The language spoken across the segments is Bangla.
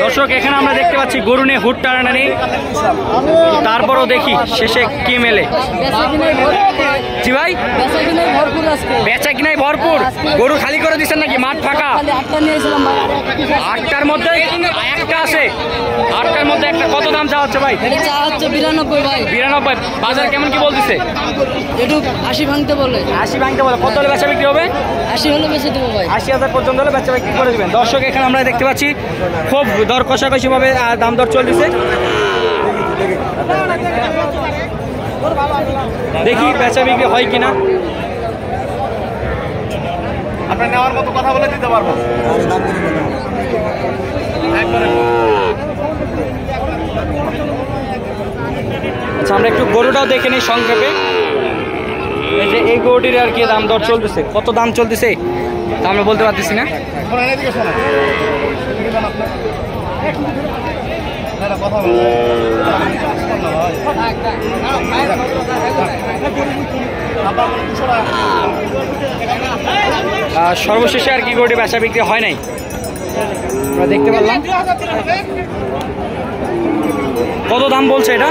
দর্শক এখানে আমরা দেখতে পাচ্ছি গরু নিয়ে হুট টানাটানি, তারপরও দেখি শেষে কি মেলে। জি ভাই, বেচা কিনাই ভরপুর। গরু খালি করে দিচ্ছেন নাকি মাঠ ফাঁকা? 8টার মধ্যে একটা আছে, 8টার মধ্যে একটা। কত দাম চাওয়া হচ্ছে ভাই? 92। বাজার কেমন কি বলতেছে? একটু 80 ভাঙতে বলে। 80 ভাঙতে বলে। কত হলে বেচা বিক্রি হবে? 80 হলে বেচে দেবো ভাই। 80,000 পর্যন্ত হলে বেচা বিক্রি করে দেবেন। দর্শক এখানে আমরা দেখতে পাচ্ছি খুব দর কষাকষি ভাবে দাম দর চলতেছে। দেখি বেচা বিক্রি হয় কিনা। আপনার নেওয়ার মতো কথা বলে দিতে পারবো। আচ্ছা, আমরা একটু গরুটাও দেখে নিই সংক্ষেপে। এই যে এই গরুটির আর কি দাম দর চলতেছে, কত দাম চলতেছে তা আমরা বলতে পারতেছি না। সর্বশেষে আর কি গরুটি বেচা বিক্রি হয় নাই, আমরা দেখতে পারলাম। কত দাম বলছে এটা?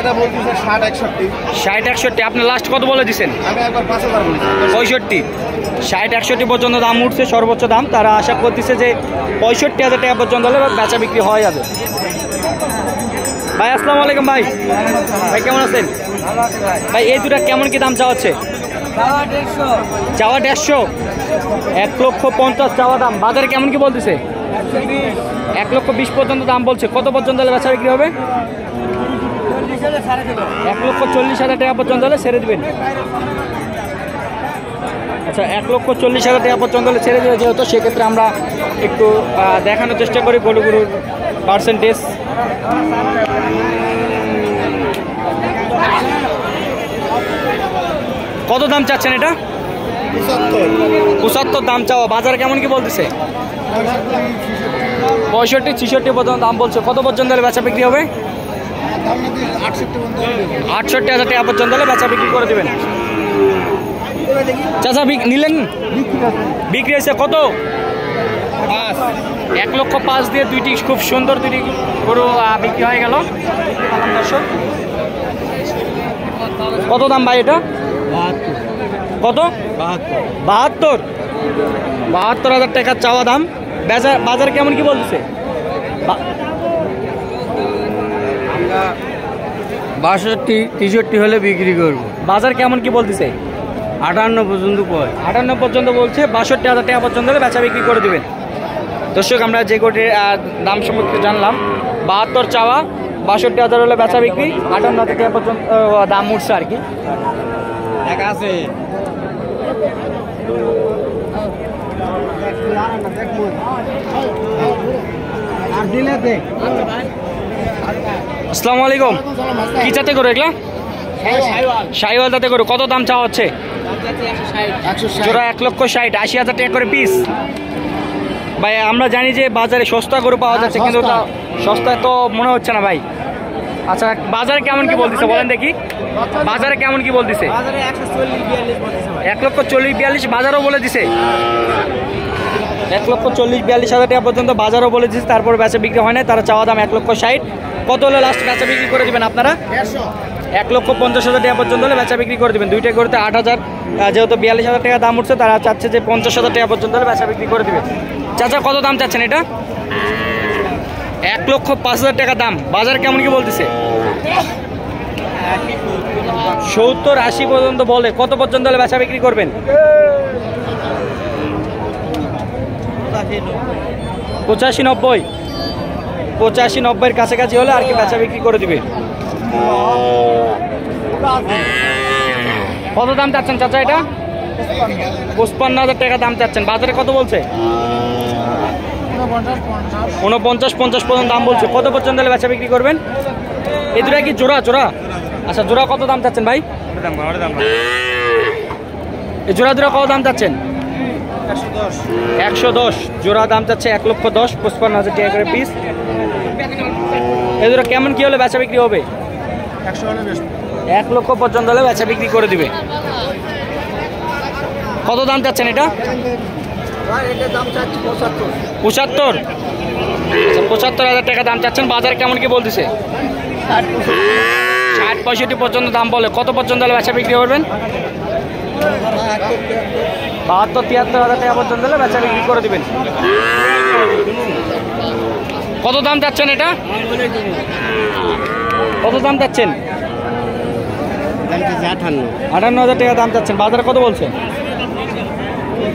এটা বলতেছে 60-61। আপনি লাস্ট কত বলে দিচ্ছেন? আমি একবার 5000 বলেছি। 65। 60-61 পর্যন্ত দাম উঠছে সর্বোচ্চ দাম। তারা আশা করতেছে যে 65,000 টাকা পর্যন্ত হলে বেচা বিক্রি হয়ে যাবে। ভাই আসসালামু আলাইকুম। ভাই ভাই কেমন আছেন? ভাই এই দুটা কেমন কি দাম চাওয়া হচ্ছে? চাওয়া 150। 1,50,000 চাওয়া দাম। বাজারে কেমন কি বলতেছে? 1,20,000 পর্যন্ত দাম বলছে। কত পর্যন্ত হলে বেচা বিক্রি হবে? 1,40,000 টাকা পর্যন্ত হলে ছেড়ে দেবেন। আচ্ছা, 1,40,000 টাকা পর্যন্ত হলে ছেড়ে দেবে যেহেতু, সেক্ষেত্রে আমরা একটু দেখানোর চেষ্টা করি গরুগুলোর পার্সেন্টেজ। কত দাম চাচ্ছেন এটা? 75 দাম চাওয়া। বাজার কেমন কি বলতেছে? 65-66 পর্যন্ত দাম বলছে। কত পর্যন্ত হলে বেচা বিক্রি হবে? 68,000 টাকা পর্যন্ত হলে বেচা বিক্রি করে দেবেন। চাচা নিলেন? বিক্রি হয়েছে কত? 1,05,000 দিয়ে দুইটি খুব সুন্দর দুইটি গরু বিক্রি হয়ে গেল। কত দাম ভাই এটা? কত? 72,000 টাকা চাওয়া দাম। বাজার কেমন কি বলতেছে? 62-63 হলে বিক্রি করবো। বাজার কেমন কি বলতেছে? 58 পর্যন্ত। 58 পর্যন্ত বলছে। 62,000 টাকা পর্যন্ত হলে বেচা বিক্রি করে দেবেন। দর্শক আমরা যে গরুটির দাম সম্পর্কে জানলাম, 72 চাওয়া, 62,000 হলে বেচা বিক্রি, 58,000 টাকা পর্যন্ত দাম উঠছে আর কি। আছে আসসালামু আলাইকুম। কি জাতে গরু এগুলা? শাহিওয়াল জাতে গরু। কত দাম চাওয়া হচ্ছে? জোড়া 1,60,000। 80,000 টাকা করে পিস। ভাই আমরা জানি যে বাজারে সস্তা গরু পাওয়া যাচ্ছে, কিন্তু সস্তা তো মনে হচ্ছে না ভাই। আচ্ছা, বাজারে কেমন কি বলতেছে বলেন দেখি? বাজারে কেমন কি বলতেছে? 1,40,000-42,000 বাজারও বলে দিছে। 1,40,000-42,000 টাকা পর্যন্ত বাজারও বলে দিচ্ছে, তারপর বেচা বিক্রি হয় না। তারা চাওয়া দাম 1,60,000। কত হলে লাস্ট বেচা বিক্রি করে দেবেন আপনারা? 1,50,000 টাকা পর্যন্ত হলে বেচা বিক্রি করে দেবেন। দুইটা গরুতে 8,000, যেহেতু 42,000 টাকা দাম উঠছে, তারা চাচ্ছে যে 50,000 টাকা পর্যন্ত হলে বেচা বিক্রি করে দেবে। চাচা কত দাম চাচ্ছেন এটা? 1,05,000 টাকা দাম। বাজার কেমন কি বলতেছে? 70-80 পর্যন্ত বলে। কত পর্যন্ত হলে বেচা বিক্রি করবেন? 85-90। 85-90-এর কাছাকাছি হলে আর কি বেচা বিক্রি করে দিবে। কত দাম চাচ্ছেন চাচা এটা? 55,000 টাকা দাম চাচ্ছেন। বাজারে কত বলছে? 49-50 পর্যন্ত দাম বলছে। কত পর্যন্ত হলে বেচা বিক্রি করবেন? এই দুটা কি জোড়া? আচ্ছা, জোড়া কত দাম চাচ্ছেন ভাই? এই জোড়া কত দাম চাচ্ছেন? 110 জোড়া দাম চাচ্ছে। 1,10,000, 55,000 টাকা করে পিস। এই দুটো কেমন কি হলে বেচা বিক্রি হবে? 1 লক্ষ পর্যন্ত হলে বেচা বিক্রি করে দিবে। কত দাম চাচ্ছেন এটা? 75। আচ্ছা, ৭৫,০০০ টাকা দাম চাচ্ছেন। বাজার কেমন কি বলতেছে? ৬০-৬৫ পর্যন্ত দাম বলে। কত পর্যন্ত হলে বেচা বিক্রি করবেন? ৭২-৭৩,০০০ টাকা পর্যন্ত হলে বেচা বিক্রি করে দিবেন। কত দাম চাচ্ছেন এটা? কত দাম চাচ্ছেন? ৫৮,০০০ টাকা দাম চাচ্ছেন। বাজারে কত বলছে?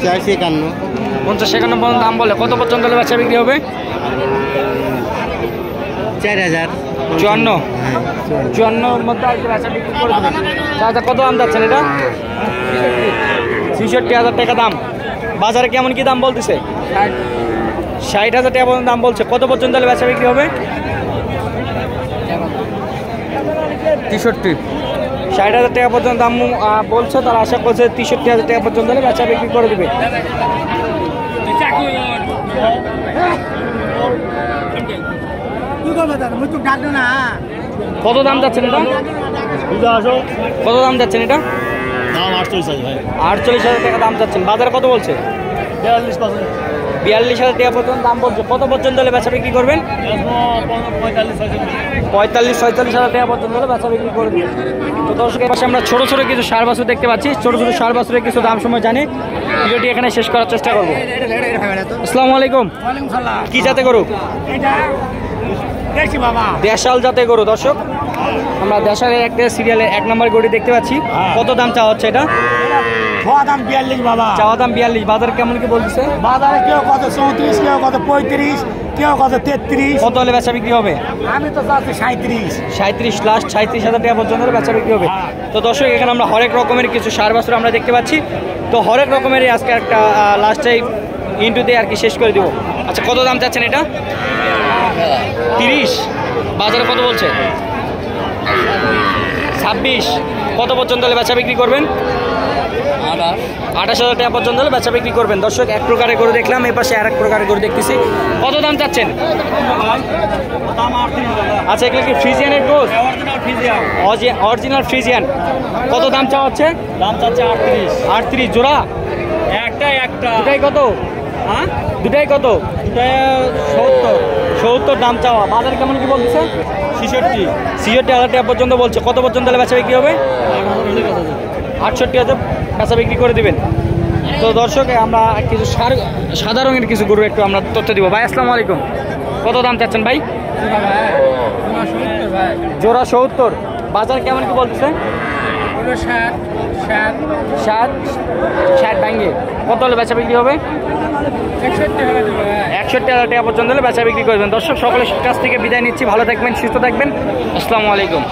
৫০-৫১ পর্যন্ত দাম বলে। কত পর্যন্ত হলে বেচা বিক্রি হবে? ৫৪,০০০ মধ্যে আর কি বেচা বিক্রি করে দেবেন। চাচা কত দাম যাচ্ছেন এটা? ৬৬,০০০ টাকা দাম। বাজারে কেমন কি দাম বলতেছে? ৬০,০০০ টাকা পর্যন্ত দাম বলছে। কত পর্যন্ত হলে বেচা বিক্রি হবে? ৬৩। ৬০,০০০ টাকা পর্যন্ত দাম বলছে। তারা আশা করছে ৬৩,০০০ টাকা পর্যন্ত হলে বেচা বিক্রি করে দেবে। কত দাম যাচ্ছেন এটা? কত দাম যাচ্ছেন এটা? ৪৮,০০০ টাকা দাম যাচ্ছেন। বাজারে কত বলছে? ৪২,০০০ টাকা পর্যন্ত দাম বলছে। কত পর্যন্ত হলে বেচা বিক্রি করবেন? ৪৫-৪৬,০০০ টাকা পর্যন্ত হলে বেচা বিক্রি করে দেবেন। তো দর্শকের পাশে আমরা ছোটো ছোটো কিছু ষাঁড় বাছুর দেখতে পাচ্ছি। ছোটো ছোটো ষাঁড় বাছুরের কিছু দাম সময় জানি। ভিডিওটি এখানে শেষ করার চেষ্টা করবো। আসসালামু আলাইকুম। কি জাতে গরু? দেশাল জাতে গরু। দর্শক আমরা দেশালের একটা সিরিয়ালের ১ নম্বর গরু দেখতে পাচ্ছি। কত দাম চাওয়া হচ্ছে এটা? চাওয়া দাম ৪২ বাবা। চাওয়া দাম ৪২। বাজার কেমন কি বলতেছে? বাজারে কেউ কত ৩৪, কেউ কত ৩৫, কেউ কত ৩৩। কত হলে বেচা বিক্রি হবে? আমি তো চাচ্ছি ৩৭। ৩৭ লাস্ট ৩৭,০০০ টাকা পর্যন্ত হলে বেচা বিক্রি হবে। তো দর্শক এখানে আমরা হরেক রকমের কিছু ষাঁড় বাছুর আমরা দেখতে পাচ্ছি। তো হরেক রকমেরই আজকে একটা লাস্টে ইন্টু দিয়ে আর কি শেষ করে দিব। আচ্ছা কত দাম চাচ্ছেন এটা? ৩০। বাজারে কত বলছে? ২৬। কত পর্যন্ত হলে বেচা বিক্রি করবেন? ২৮,০০০ টাকা পর্যন্ত হলে বেচা বিক্রি করবেন। দর্শক এক প্রকারের গরু দেখলাম, এই পাশে আর এক প্রকারের গরু দেখতেছি। কত দাম চাচ্ছেন? আচ্ছা এগুলো কি ফ্রিজিয়ানের গোস? Original Friesian. কত দাম চাওয়া হচ্ছে? দাম চাচ্ছে ৩৮। ৩৮ জোড়া? একটা দুটাই কত? হ্যাঁ, দুটাই কত? ৭০ দাম চাওয়া। বাজার কেমন কি বলতেছে? ৬৬,০০০ টাকা পর্যন্ত বলছে। কত পর্যন্ত হলে বেচা বিক্রি হবে? ৬৮,০০০ বেচা বিক্রি করে দিবেন। তো দর্শক আমরা কিছু সাদা রঙের কিছু গরু একটু আমরা তথ্য দিব। ভাই আসসালামু আলাইকুম। কত দাম চাচ্ছেন ভাই? জোড়া ৭০। বাজার কেমন কি বলতেছে? ৬০ ভাঙ্গে। কত হলে বেচা বিক্রি হবে? ৬১,০০০ টাকা পর্যন্ত হলে বেচা বিক্রি করবেন। দর্শক সকলের কাছ থেকে বিদায় নিচ্ছি। ভালো থাকবেন, সুস্থ থাকবেন। আসসালামু আলাইকুম।